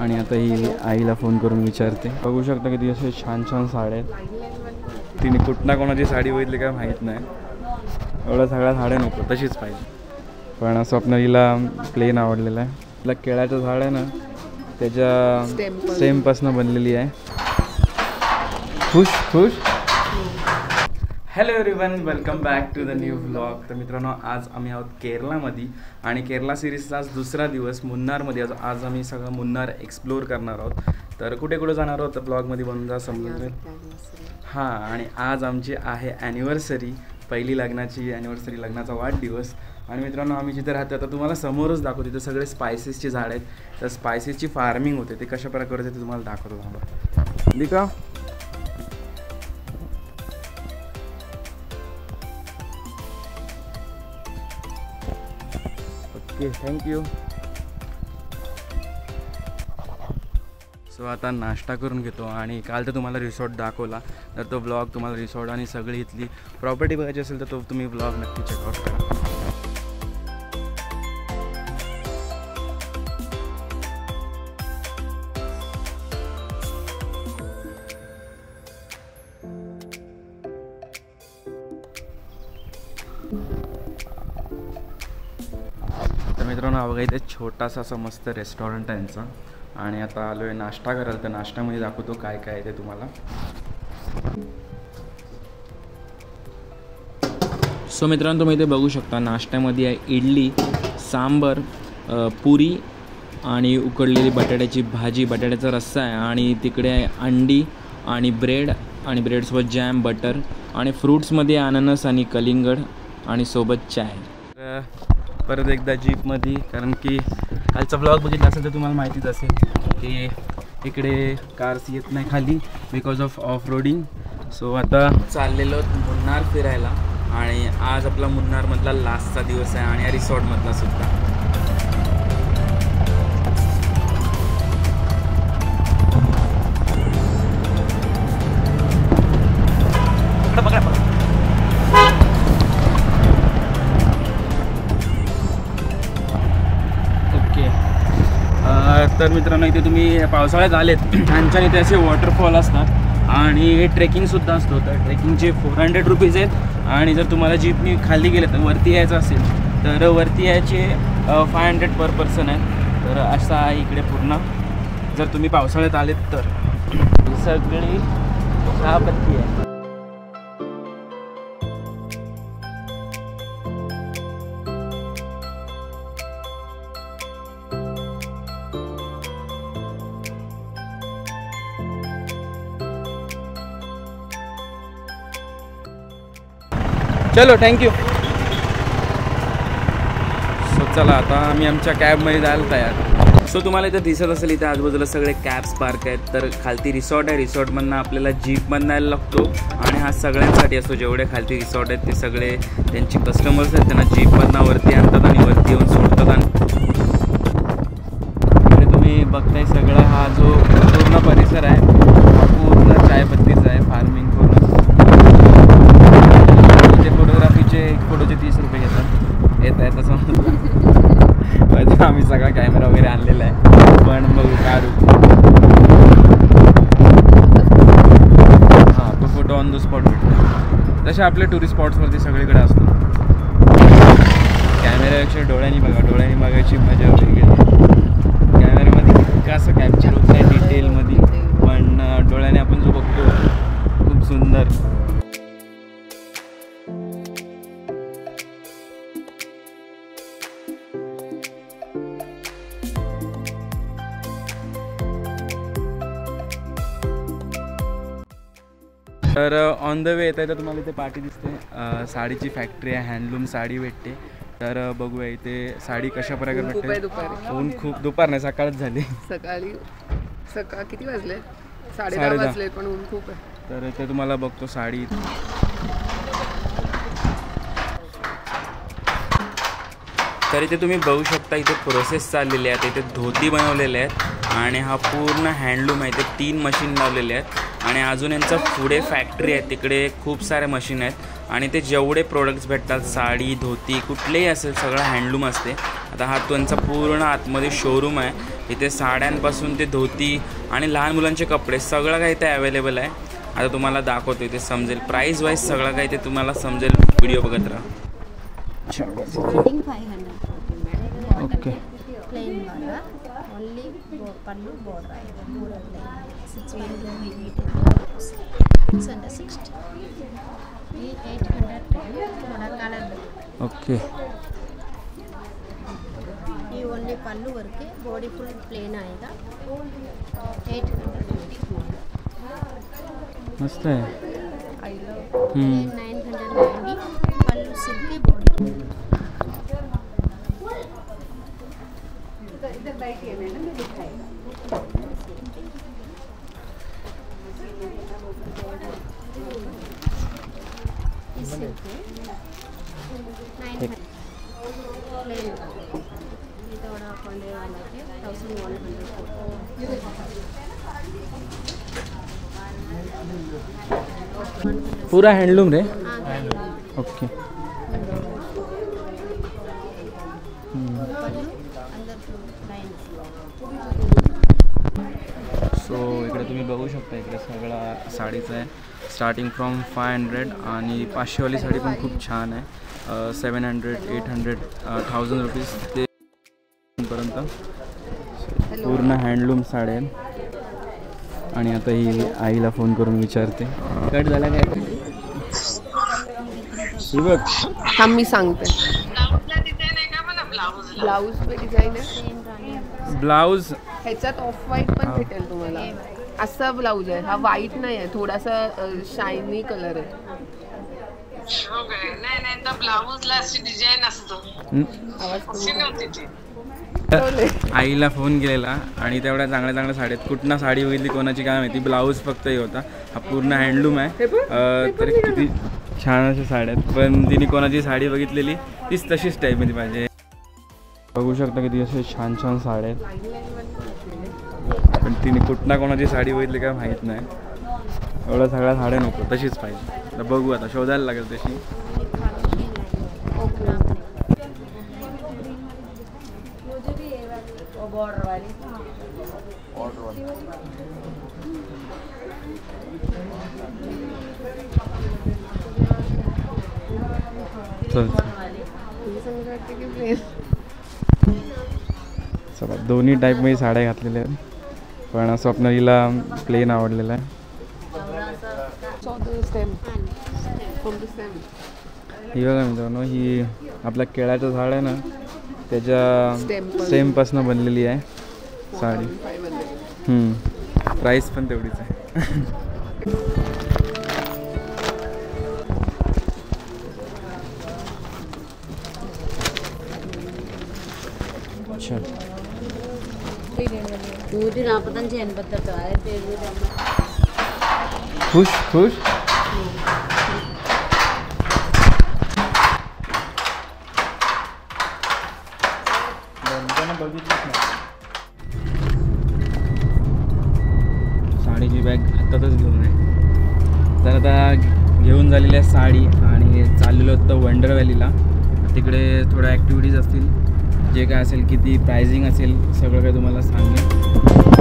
आणि आता ही आईला फोन करून विचारते. बघू शकता किती असे छान छान साड्या आहेत. तिने कुठना कोणाची साडी बघितली काय माहीत नाही. एवढ्या सगळ्या साड्या नको, तशीच पाहिजे. पण स्वप्नालीला प्लेन आवडलेलं आहे. तिला केळाचं झाड आहे ना, त्याच्या स्टेमपासून बनलेली आहे. खुश खुश. Hello everyone, welcome back to the new vlog. तर मित्रांनो, आज आम्ही आहोत केरलामध्ये आणि केरला सिरीजचा आज दुसरा दिवस मुन्नारमध्ये. आज आम्ही सगळं मुन्नार एक्सप्लोअर करणार आहोत. तर कुठे कुठे जाणार आहोत तर ब्लॉगमध्ये बनून जा, समजून जाईल. हां, आणि आज आमची आहे ॲनिव्हर्सरी, पहिली लग्नाची ॲनिव्हर्सरी, लग्नाचा वाढदिवस. आणि मित्रांनो, आम्ही जिथे राहतो आता तुम्हाला समोरच दाखवतो. तिथे सगळे स्पायसेसची झाड आहेत. तर स्पायसेसची फार्मिंग होते, ते कशा प्रकारे होते ते तुम्हाला दाखवतो. थांबा लिका. Okay, thank you. सो आता नाश्ता करून घेतो. आणि काल तर तुम्हाला रिसॉर्ट दाखवला, तर तो ब्लॉग तुम्हाला रिसॉर्ट आणि सगळी इथली प्रॉपर्टी बघायची असेल तर तो तुम्ही ब्लॉग नक्की चेकआउट करा. तर मित्रांनो, बघा इथे छोटासा असा मस्त रेस्टॉरंट आहे यांचा. आणि आता आलो आहे नाश्ता करायला. तर नाश्त्यामध्ये दाखवतो काय काय आहे ते तुम्हाला. सो मित्रांनो, तुम्ही इथे बघू शकता नाश्त्यामध्ये आहे इडली, सांबर, पुरी आणि उकडलेली बटाट्याची भाजी, बटाट्याचा रस्सा आहे. आणि तिकडे आहे अंडी आणि ब्रेड, आणि ब्रेडसोबत जॅम, बटर, आणि फ्रूट्समध्ये अननस आणि कलिंगड, आणि सोबत चाय. परत एकदा जीपमध्ये, कारण की कालचा ब्लॉग बघितला असेल तर तुम्हाला माहितीच असेल की इकडे कार्स येत नाही खाली बिकॉज ऑफ रोडिंग. सो आता चाललेलो मुन्नार फिरायला. आणि आज आपला मुन्नारमधला लास्टचा दिवस आहे आणि या रिसॉर्टमधला सुद्धा. तर मित्रांनो, इथे तुम्ही पावसाळ्यात आलेत, छान इथे असे वॉटरफॉल असतात आणि ट्रेकिंगसुद्धा असतो. तर ट्रेकिंगचे 400 रुपीज आहेत. आणि जर तुम्हाला जीपनी खाली गेले तर वरती यायचं असेल तर वरती यायचे 500 पर पर्सन आहे. तर असा आहे इकडे पूर्ण, जर तुम्ही पावसाळ्यात आलेत तर. ही सगळी चहापत्ती आहे. चलो, थँक्यू. सो चला, आता आम्ही आमच्या कॅबमध्ये जायला तयार. सो तुम्हाला इथं दिसत असेल, इथे आजूबाजूला सगळे कॅब्स पार्क आहेत. तर खालती रिसॉर्ट आहे, रिसॉर्टमधनं आपल्याला जीपमधनं यायला लागतो. आणि हा सगळ्यांसाठी असतो, जेवढे खालती रिसॉर्ट आहेत ते सगळे त्यांचे कस्टमर्स आहेत, त्यांना जीपमधनं वरती आणतात आणि वरती येऊन सोडतात. आणि इकडे तुम्ही बघताय सगळं हा जो पूर्ण परिसर आहे हा पूर्ण चायपत्तीचा आहे, फार्मिंग पूर्ण. फोटोग्राफीचे एक फोटोचे 30 रुपये घेतात. येत आहे तसं आम्ही सगळा कॅमेरा वगैरे आणलेला आहे, पण बघू काढू. हां, तो फोटो ऑन द स्पॉट भेटतो. जसे आपले टुरिस्ट स्पॉट्सवरती सगळीकडे असतो. कॅमेऱ्यापेक्षा डोळ्यांनी बघा, डोळ्यांनी बघायची मजा वेगळी. कॅमेऱ्यामध्ये कसं कॅप्चर होत आहे डिटेलमध्ये, पण डोळ्याने आपण जो बघतो खूप सुंदर. तर ऑन द वे येत आहे तर तुम्हाला इथे पार्टी दिसते. साडीची फॅक्टरी आहे, हँडलूम साडी भेटते. तर बघूया इथे साडी कशा प्रकारे भेटते. ऊन खूप, दुपार नाही सकाळच झाली. सकाळ किती वाजले? 10:30 वाजले, पण ऊन खूप आहे. तर इथे तुम्हाला बघतो साडी. तर इथे तुम्ही बघू शकता, इथे प्रोसेस चाललेली आहे. इथे धोती बनवलेले आहेत आणि हा पूर्ण हँडलूम आहे. इथे 3 मशीन लावलेले आहेत आणि अजून यांचं पुढे फॅक्टरी आहे, तिकडे खूप साऱ्या मशीन आहेत. आणि ते जेवढे प्रोडक्ट्स भेटतात साडी धोती कुठलेही असेल सगळं हँडलूम असते. आता हा त्यांचा पूर्ण आतमध्ये शोरूम आहे. इथे साड्यांपासून ते धोती आणि लहान मुलांचे कपडे सगळं काही इथे अवेलेबल आहे. आता तुम्हाला दाखवतो इथे समजेल प्राईस वाईज सगळं काही ते तुम्हाला समजेल. व्हिडिओ बघत राहा. Okay plain wala only pallu border border line 660 800 थोड़ा कलर ओके ये ओनली पल्लू वर्क है बॉडी फुल प्लेन आएगा 850 मस्त आहे. 990 पल्लू सिल्की बॉडी पूरा हँडलूम रे. ओके सो इकडे तुम्ही बघू शकता इकडे सगळा साडीचं आहे. स्टार्टिंग फ्रॉम 500 आणि 500वाली साडी पण खूप छान आहे. 700 800 1000 रुपीज ते पर्यंत पूर्ण हँडलूम साड्या आहेत. आणि आता ही आईला फोन करून विचारते कट झाला काय. बघ मी सांगते ब्लाऊज पे डिझाईन आहे. ब्लाऊज ह्याच्यात ऑफ व्हाईट पण भेटेल तुम्हाला. असा ब्लाऊज आहे हा. व्हाईट नाही आहे थोडासा शायनी कलर आहे. आईला फोन केलेला आणि तेवढ्या चांगल्या चांगल्या साड्या आहेत. कुठनं साडी बघितली कोणाची काय माहिती. ब्लाऊज फक्त हे होता. हा पूर्ण हँडलूम आहे. तर किती छान अशा साड्या आहेत. पण तिने कोणाची साडी बघितलेली तीच तशीच टाईपमध्ये पाहिजे. बघू शकता किती असे छान छान साड्या आहेत. पण तिने कुठनं कोणाची साडी बघितली काय माहीत नाही. एवढ्या सगळ्या साड्या नको तशीच पाहिजे. तर बघू आता शोधायला लागेल तशी. चला दोन्ही टाईपमध्ये साड्या घातलेल्या आहेत. पण स्वप्नालीला प्लेन आवडलेला आहे. ही बघा मित्रांनो ही आपल्या केळाचं झाड आहे ना त्याच्या स्टेमपासून बनलेली आहे साडी. प्राईस पण तेवढीच आहे. अच्छा खुश खुश साडीची बॅग हातातच घेऊन आहे. तर आता घेऊन झालेली आहे साडी आणि चाललेलो होतं वंडर व्हॅलीला. तिकडे थोड्या ॲक्टिव्हिटीज असतील जे काय असेल किती प्राइसिंग असेल सगळं काही तुम्हाला सांगेन.